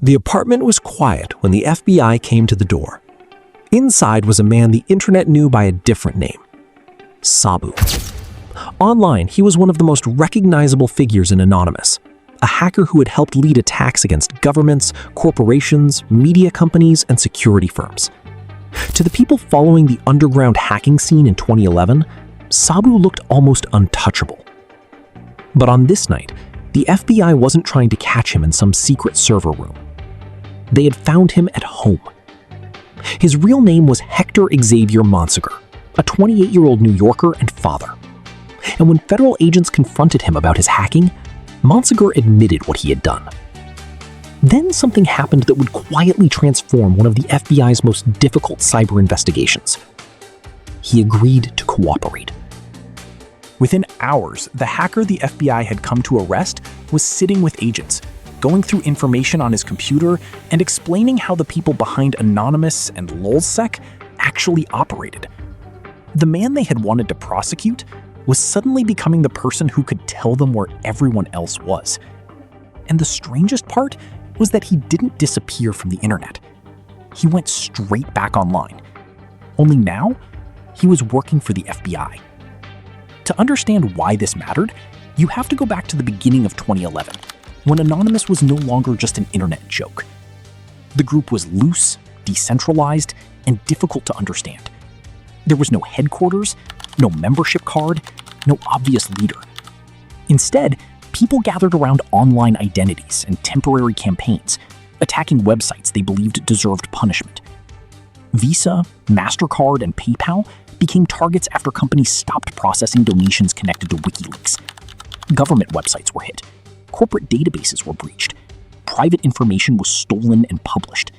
The apartment was quiet when the FBI came to the door. Inside was a man the internet knew by a different name, Sabu. Online, he was one of the most recognizable figures in Anonymous, a hacker who had helped lead attacks against governments, corporations, media companies, and security firms. To the people following the underground hacking scene in 2011, Sabu looked almost untouchable. But on this night, the FBI wasn't trying to catch him in some secret server room. They had found him at home. His real name was Hector Monsegur, a 28-year-old New Yorker and father. And when federal agents confronted him about his hacking, Monsegur admitted what he had done. Then something happened that would quietly transform one of the FBI's most difficult cyber investigations. He agreed to cooperate. Within hours, the hacker the FBI had come to arrest was sitting with agents, going through information on his computer and explaining how the people behind Anonymous and LulzSec actually operated. The man they had wanted to prosecute was suddenly becoming the person who could tell them where everyone else was. And the strangest part was that he didn't disappear from the internet. He went straight back online. Only now, he was working for the FBI. To understand why this mattered, you have to go back to the beginning of 2011, when Anonymous was no longer just an internet joke. The group was loose, decentralized, and difficult to understand. There was no headquarters, no membership card, no obvious leader. Instead, people gathered around online identities and temporary campaigns, attacking websites they believed deserved punishment. Visa, MasterCard, and PayPal became targets after companies stopped processing donations connected to WikiLeaks. Government websites were hit. Corporate databases were breached. Private information was stolen and published.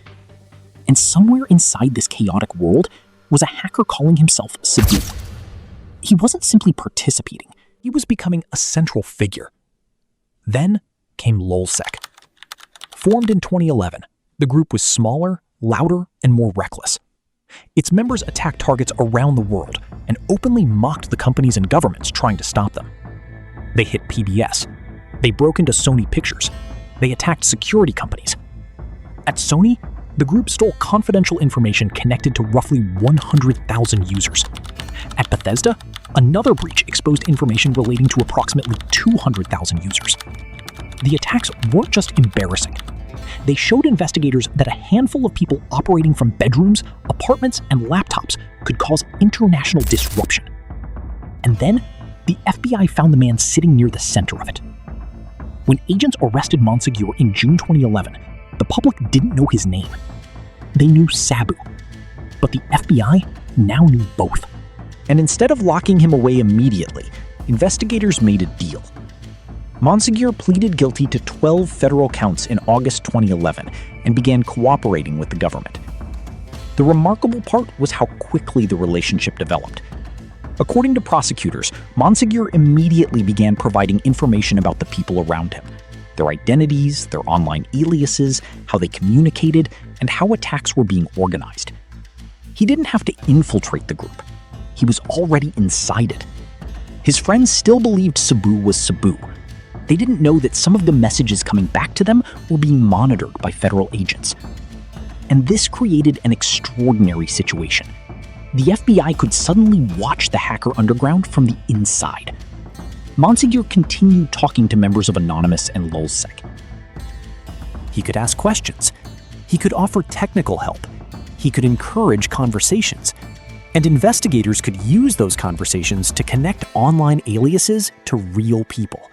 And somewhere inside this chaotic world was a hacker calling himself Sabu. He wasn't simply participating, he was becoming a central figure. Then came LulzSec. Formed in 2011, the group was smaller, louder, and more reckless. Its members attacked targets around the world and openly mocked the companies and governments trying to stop them. They hit PBS. They broke into Sony Pictures. They attacked security companies. At Sony, the group stole confidential information connected to roughly 100,000 users. At Bethesda, another breach exposed information relating to approximately 200,000 users. The attacks weren't just embarrassing. They showed investigators that a handful of people operating from bedrooms, apartments, and laptops could cause international disruption. And then, the FBI found the man sitting near the center of it. When agents arrested Monsegur in June 2011, the public didn't know his name. They knew Sabu, but the FBI now knew both. And instead of locking him away immediately, investigators made a deal. Monsegur pleaded guilty to 12 federal counts in August 2011 and began cooperating with the government. The remarkable part was how quickly the relationship developed. According to prosecutors, Monsegur immediately began providing information about the people around him, their identities, their online aliases, how they communicated, and how attacks were being organized. He didn't have to infiltrate the group. He was already inside it. His friends still believed Sabu was Sabu. They didn't know that some of the messages coming back to them were being monitored by federal agents. And this created an extraordinary situation. The FBI could suddenly watch the hacker underground from the inside. Monsegur continued talking to members of Anonymous and LulzSec. He could ask questions. He could offer technical help. He could encourage conversations. And investigators could use those conversations to connect online aliases to real people.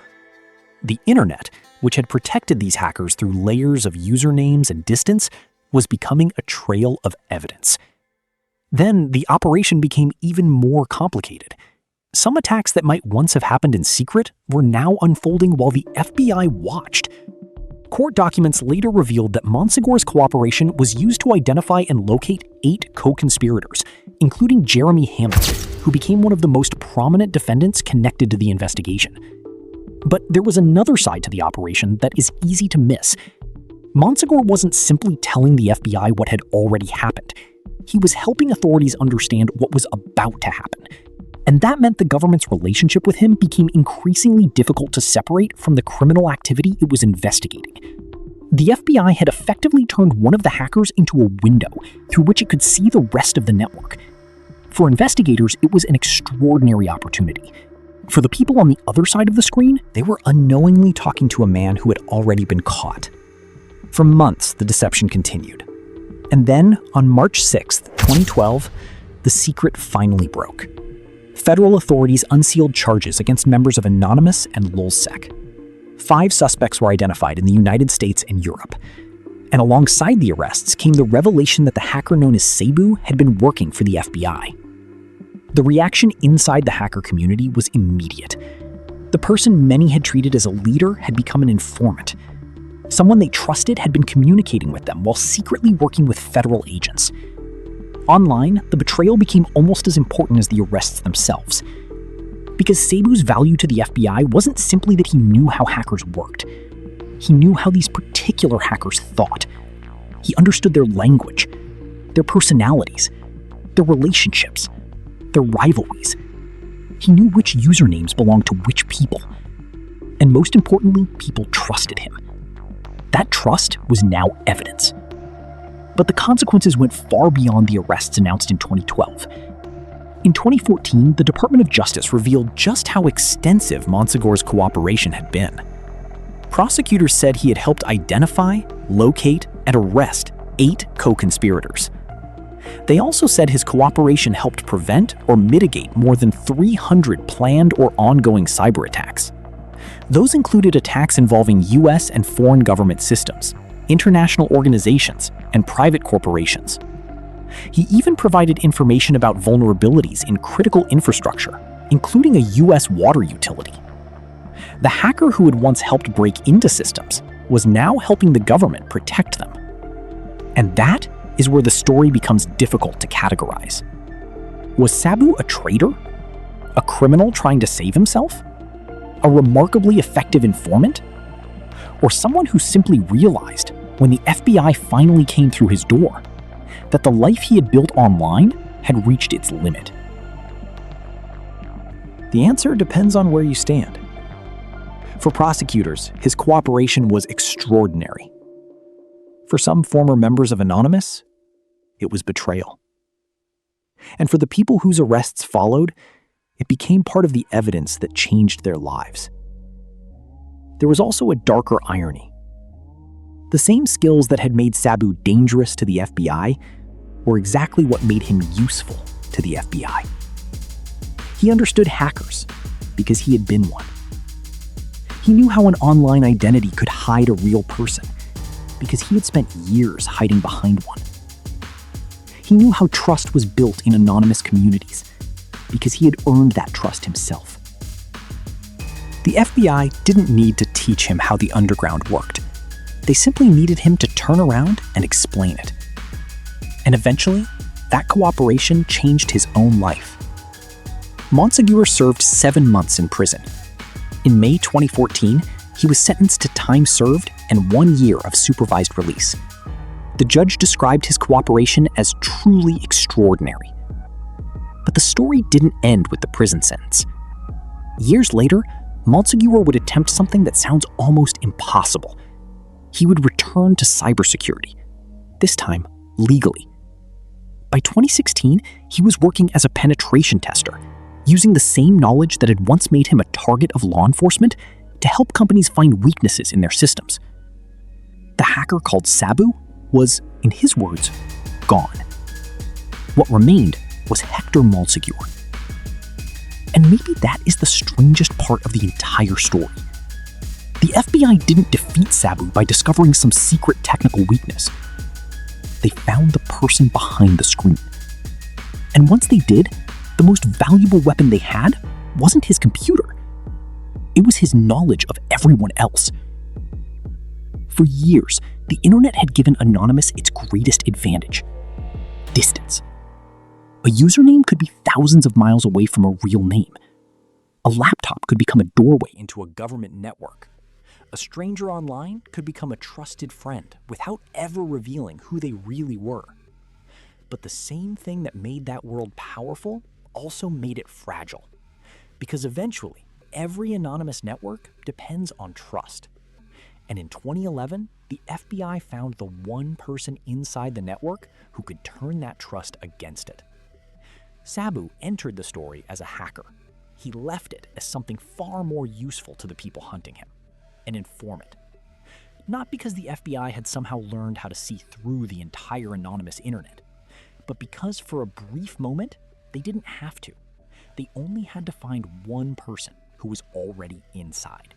The internet, which had protected these hackers through layers of usernames and distance, was becoming a trail of evidence. Then the operation became even more complicated. Some attacks that might once have happened in secret were now unfolding while the FBI watched. Court documents later revealed that Monsegur's cooperation was used to identify and locate 8 co-conspirators, including Jeremy Hammond, who became one of the most prominent defendants connected to the investigation. But there was another side to the operation that is easy to miss. Monsegur wasn't simply telling the FBI what had already happened. He was helping authorities understand what was about to happen. And that meant the government's relationship with him became increasingly difficult to separate from the criminal activity it was investigating. The FBI had effectively turned one of the hackers into a window through which it could see the rest of the network. For investigators, it was an extraordinary opportunity. For the people on the other side of the screen, They were unknowingly talking to a man who had already been caught. For months, the deception continued. And then, on March 6th, 2012, the secret finally broke. Federal authorities unsealed charges against members of Anonymous and LulzSec. 5 suspects were identified in the United States and Europe. And alongside the arrests came the revelation that the hacker known as Sabu had been working for the FBI. The reaction inside the hacker community was immediate. The person many had treated as a leader had become an informant. Someone they trusted had been communicating with them while secretly working with federal agents. Online, the betrayal became almost as important as the arrests themselves. Because Sabu's value to the FBI wasn't simply that he knew how hackers worked. He knew how these particular hackers thought. He understood their language, their personalities, their relationships, their rivalries. He knew which usernames belonged to which people. And most importantly, people trusted him. That trust was now evidence. But the consequences went far beyond the arrests announced in 2012. In 2014, the Department of Justice revealed just how extensive Monsegur's cooperation had been. Prosecutors said he had helped identify, locate, and arrest 8 co-conspirators. They also said his cooperation helped prevent or mitigate more than 300 planned or ongoing cyber attacks. Those included attacks involving US and foreign government systems, international organizations, and private corporations. He even provided information about vulnerabilities in critical infrastructure, including a US water utility. The hacker who had once helped break into systems was now helping the government protect them. And that is where the story becomes difficult to categorize. Was Sabu a traitor? A criminal trying to save himself? A remarkably effective informant? Or someone who simply realized, when the FBI finally came through his door, that the life he had built online had reached its limit? The answer depends on where you stand. For prosecutors, his cooperation was extraordinary. For some former members of Anonymous, it was betrayal. And for the people whose arrests followed, it became part of the evidence that changed their lives. There was also a darker irony. The same skills that had made Sabu dangerous to the FBI were exactly what made him useful to the FBI. He understood hackers because he had been one. He knew how an online identity could hide a real person because he had spent years hiding behind one. He knew how trust was built in anonymous communities because he had earned that trust himself. The FBI didn't need to teach him how the underground worked. They simply needed him to turn around and explain it. And eventually, that cooperation changed his own life. Monsegur served 7 months in prison. In May 2014, he was sentenced to time served and 1 year of supervised release. The judge described his cooperation as truly extraordinary. But the story didn't end with the prison sentence. Years later, Monsegur would attempt something that sounds almost impossible. He would return to cybersecurity, this time legally. By 2016, he was working as a penetration tester, using the same knowledge that had once made him a target of law enforcement to help companies find weaknesses in their systems. The hacker called Sabu was, in his words, gone. What remained was Hector Monsegur. And maybe that is the strangest part of the entire story. The FBI didn't defeat Sabu by discovering some secret technical weakness. They found the person behind the screen. And once they did, the most valuable weapon they had wasn't his computer. It was his knowledge of everyone else. For years, the internet had given Anonymous its greatest advantage: distance. A username could be thousands of miles away from a real name. A laptop could become a doorway into a government network. A stranger online could become a trusted friend without ever revealing who they really were. But the same thing that made that world powerful also made it fragile. Because eventually, every anonymous network depends on trust. And in 2011, the FBI found the one person inside the network who could turn that trust against it. Sabu entered the story as a hacker. He left it as something far more useful to the people hunting him, an informant. Not because the FBI had somehow learned how to see through the entire anonymous internet, but because for a brief moment, they didn't have to. They only had to find one person who was already inside.